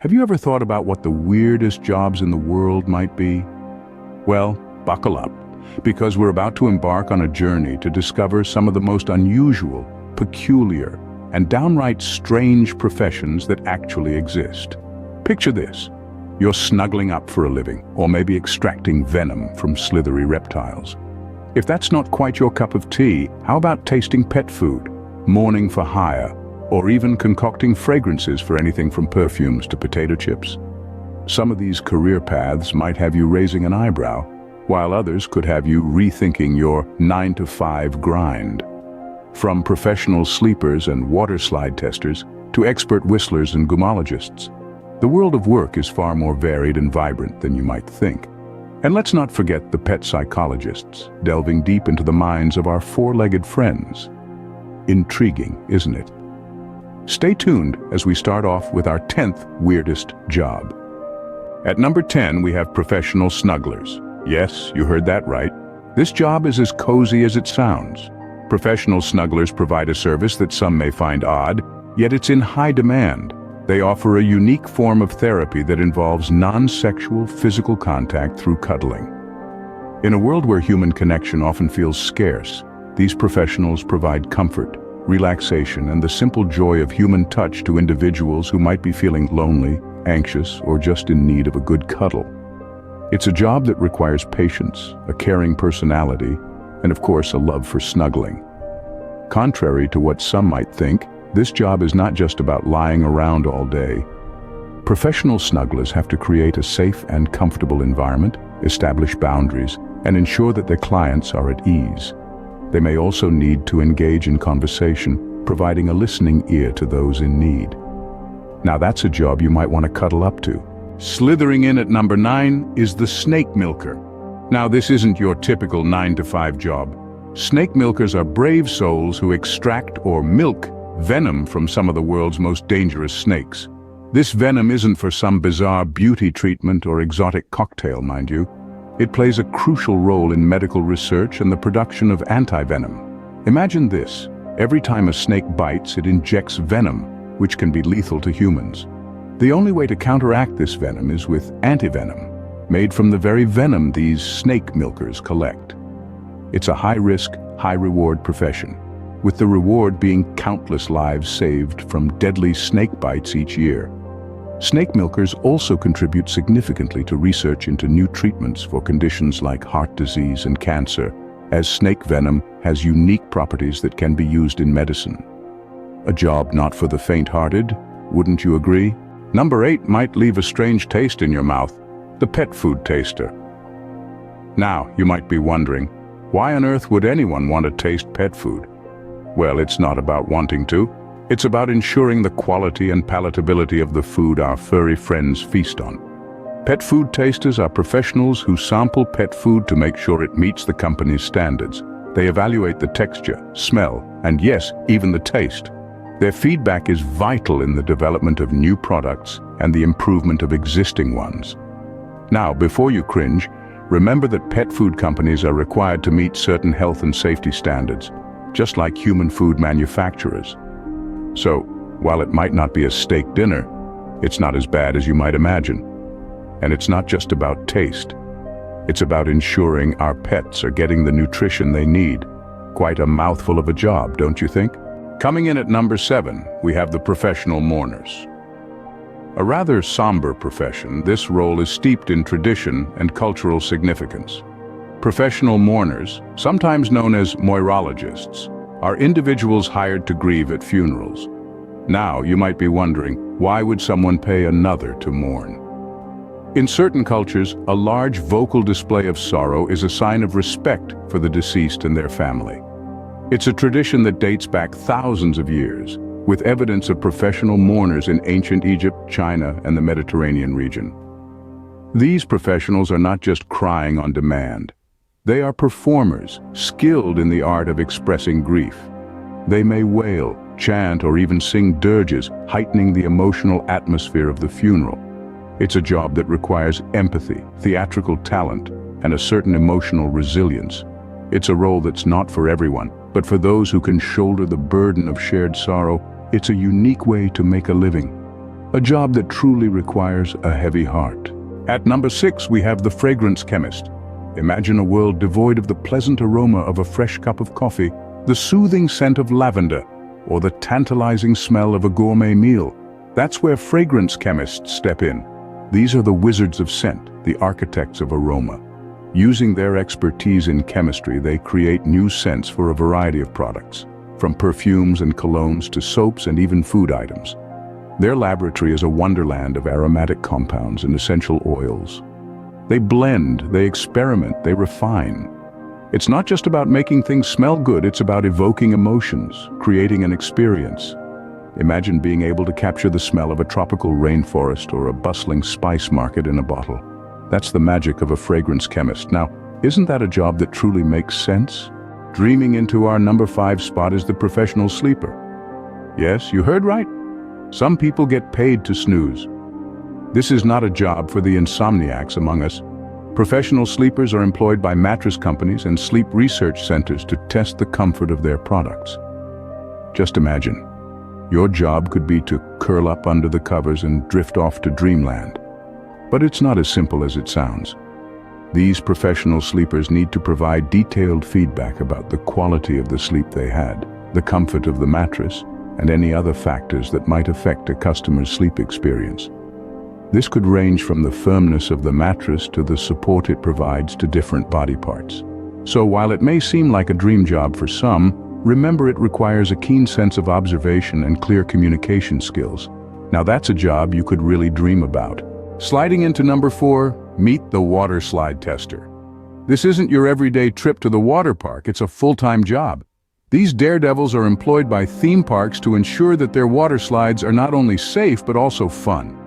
Have you ever thought about what the weirdest jobs in the world might be? Well, buckle up, because we're about to embark on a journey to discover some of the most unusual, peculiar, and downright strange professions that actually exist. Picture this. You're snuggling up for a living, or maybe extracting venom from slithery reptiles. If that's not quite your cup of tea, how about tasting pet food, mourning for hire, or even concocting fragrances for anything from perfumes to potato chips? Some of these career paths might have you raising an eyebrow, while others could have you rethinking your 9-to-5 grind. From professional sleepers and water slide testers to expert whistlers and gumologists, the world of work is far more varied and vibrant than you might think. And let's not forget the pet psychologists, delving deep into the minds of our four-legged friends. Intriguing, isn't it? Stay tuned as we start off with our 10th weirdest job. At number 10, we have professional snugglers. Yes, you heard that right. This job is as cozy as it sounds. Professional snugglers provide a service that some may find odd, yet it's in high demand. They offer a unique form of therapy that involves non-sexual physical contact through cuddling. In a world where human connection often feels scarce, these professionals provide comfort, relaxation, and the simple joy of human touch to individuals who might be feeling lonely, anxious, or just in need of a good cuddle. It's a job that requires patience, a caring personality, and of course a love for snuggling. Contrary to what some might think, this job is not just about lying around all day. Professional snugglers have to create a safe and comfortable environment, establish boundaries, and ensure that their clients are at ease. They may also need to engage in conversation, providing a listening ear to those in need. Now that's a job you might want to cuddle up to. Slithering in at number 9 is the snake milker. Now this isn't your typical 9-to-5 job. Snake milkers are brave souls who extract or milk venom from some of the world's most dangerous snakes. This venom isn't for some bizarre beauty treatment or exotic cocktail, mind you. It plays a crucial role in medical research and the production of antivenom. Imagine this. Every time a snake bites, it injects venom, which can be lethal to humans. The only way to counteract this venom is with antivenom, made from the very venom these snake milkers collect. It's a high-risk, high-reward profession, with the reward being countless lives saved from deadly snake bites each year. Snake milkers also contribute significantly to research into new treatments for conditions like heart disease and cancer, as snake venom has unique properties that can be used in medicine. A job not for the faint-hearted, wouldn't you agree? Number 8 might leave a strange taste in your mouth, the pet food taster. Now, you might be wondering, why on earth would anyone want to taste pet food? Well, it's not about wanting to. It's about ensuring the quality and palatability of the food our furry friends feast on. Pet food tasters are professionals who sample pet food to make sure it meets the company's standards. They evaluate the texture, smell, and yes, even the taste. Their feedback is vital in the development of new products and the improvement of existing ones. Now, before you cringe, remember that pet food companies are required to meet certain health and safety standards, just like human food manufacturers. So, while it might not be a steak dinner, it's not as bad as you might imagine. And it's not just about taste. It's about ensuring our pets are getting the nutrition they need. Quite a mouthful of a job, don't you think? Coming in at number 7, we have the professional mourners. A rather somber profession, this role is steeped in tradition and cultural significance. Professional mourners, sometimes known as moirologists, are individuals hired to grieve at funerals. Now, you might be wondering, why would someone pay another to mourn? In certain cultures, a large vocal display of sorrow is a sign of respect for the deceased and their family. It's a tradition that dates back thousands of years, with evidence of professional mourners in ancient Egypt, China, and the Mediterranean region. These professionals are not just crying on demand. They are performers, skilled in the art of expressing grief. They may wail, chant, or even sing dirges, heightening the emotional atmosphere of the funeral. It's a job that requires empathy, theatrical talent, and a certain emotional resilience. It's a role that's not for everyone, but for those who can shoulder the burden of shared sorrow, it's a unique way to make a living. a job that truly requires a heavy heart. At number 6, we have the fragrance chemist. Imagine a world devoid of the pleasant aroma of a fresh cup of coffee, the soothing scent of lavender, or the tantalizing smell of a gourmet meal. That's where fragrance chemists step in. These are the wizards of scent, the architects of aroma. Using their expertise in chemistry, they create new scents for a variety of products, from perfumes and colognes to soaps and even food items. Their laboratory is a wonderland of aromatic compounds and essential oils. They blend, they experiment, they refine. It's not just about making things smell good, it's about evoking emotions, creating an experience. Imagine being able to capture the smell of a tropical rainforest or a bustling spice market in a bottle. That's the magic of a fragrance chemist. Now, isn't that a job that truly makes sense? Dreaming into our number 5 spot is the professional sleeper. Yes, you heard right. Some people get paid to snooze. This is not a job for the insomniacs among us. Professional sleepers are employed by mattress companies and sleep research centers to test the comfort of their products. Just imagine, your job could be to curl up under the covers and drift off to dreamland. But it's not as simple as it sounds. These professional sleepers need to provide detailed feedback about the quality of the sleep they had, the comfort of the mattress, and any other factors that might affect a customer's sleep experience. This could range from the firmness of the mattress to the support it provides to different body parts. So while it may seem like a dream job for some, remember it requires a keen sense of observation and clear communication skills. Now that's a job you could really dream about. Sliding into number 4, meet the water slide tester. This isn't your everyday trip to the water park, it's a full-time job. These daredevils are employed by theme parks to ensure that their water slides are not only safe but also fun.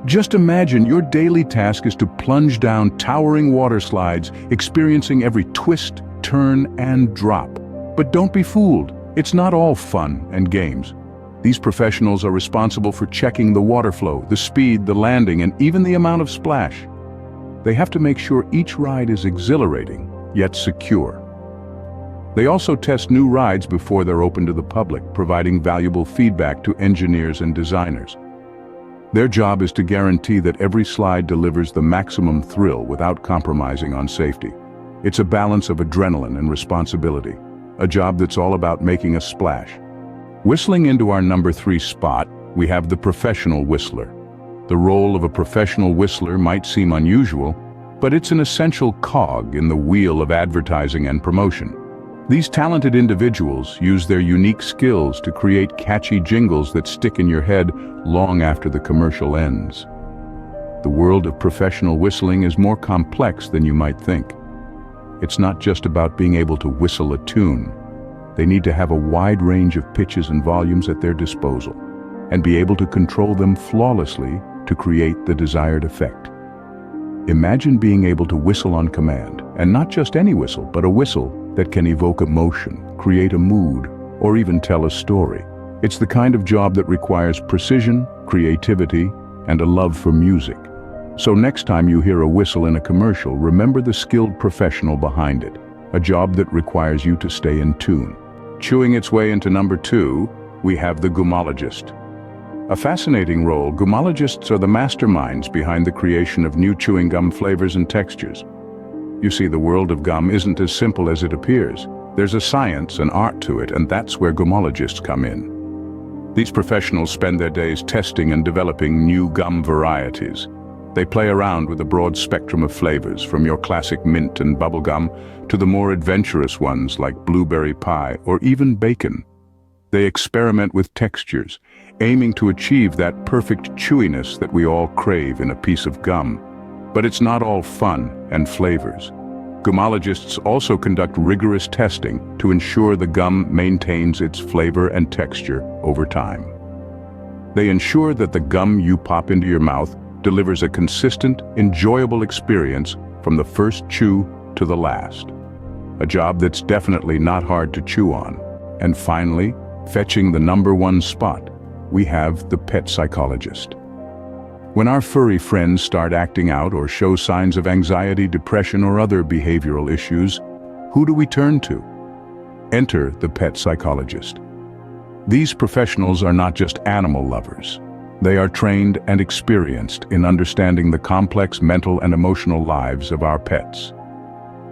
Just imagine your daily task is to plunge down towering water slides, experiencing every twist, turn, and drop. But don't be fooled, it's not all fun and games. These professionals are responsible for checking the water flow, the speed, the landing, and even the amount of splash. They have to make sure each ride is exhilarating, yet secure. They also test new rides before they're open to the public, providing valuable feedback to engineers and designers. Their job is to guarantee that every slide delivers the maximum thrill without compromising on safety. It's a balance of adrenaline and responsibility, a job that's all about making a splash. Whistling into our number 3 spot, we have the professional whistler. The role of a professional whistler might seem unusual, but it's an essential cog in the wheel of advertising and promotion. These talented individuals use their unique skills to create catchy jingles that stick in your head long after the commercial ends. The world of professional whistling is more complex than you might think. It's not just about being able to whistle a tune. They need to have a wide range of pitches and volumes at their disposal, and be able to control them flawlessly to create the desired effect. Imagine being able to whistle on command, and not just any whistle, but a whistle that can evoke emotion, create a mood, or even tell a story. It's the kind of job that requires precision, creativity, and a love for music. So next time you hear a whistle in a commercial, remember the skilled professional behind it, a job that requires you to stay in tune. Chewing its way into number 2, we have the gumologist. A fascinating role, gumologists are the masterminds behind the creation of new chewing gum flavors and textures. You see, the world of gum isn't as simple as it appears. There's a science, an art to it, and that's where gumologists come in. These professionals spend their days testing and developing new gum varieties. They play around with a broad spectrum of flavors, from your classic mint and bubble gum to the more adventurous ones like blueberry pie or even bacon. They experiment with textures, aiming to achieve that perfect chewiness that we all crave in a piece of gum. But it's not all fun and flavors. Gumologists also conduct rigorous testing to ensure the gum maintains its flavor and texture over time. They ensure that the gum you pop into your mouth delivers a consistent, enjoyable experience from the first chew to the last. A job that's definitely not hard to chew on. And finally, fetching the number 1 spot, we have the pet psychologist. When our furry friends start acting out or show signs of anxiety, depression, or other behavioral issues, who do we turn to? Enter the pet psychologist. These professionals are not just animal lovers. They are trained and experienced in understanding the complex mental and emotional lives of our pets.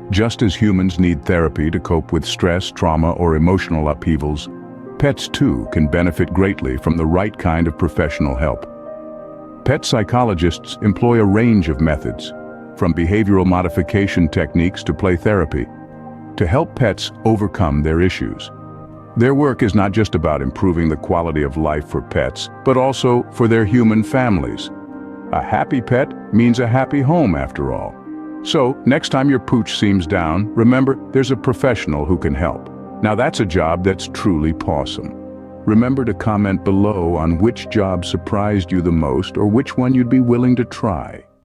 Just as humans need therapy to cope with stress, trauma, or emotional upheavals, pets too can benefit greatly from the right kind of professional help. Pet psychologists employ a range of methods, from behavioral modification techniques to play therapy, to help pets overcome their issues. Their work is not just about improving the quality of life for pets, but also for their human families. A happy pet means a happy home, after all. So, next time your pooch seems down, remember there's a professional who can help. Now that's a job that's truly pawsome. Remember to comment below on which job surprised you the most or which one you'd be willing to try.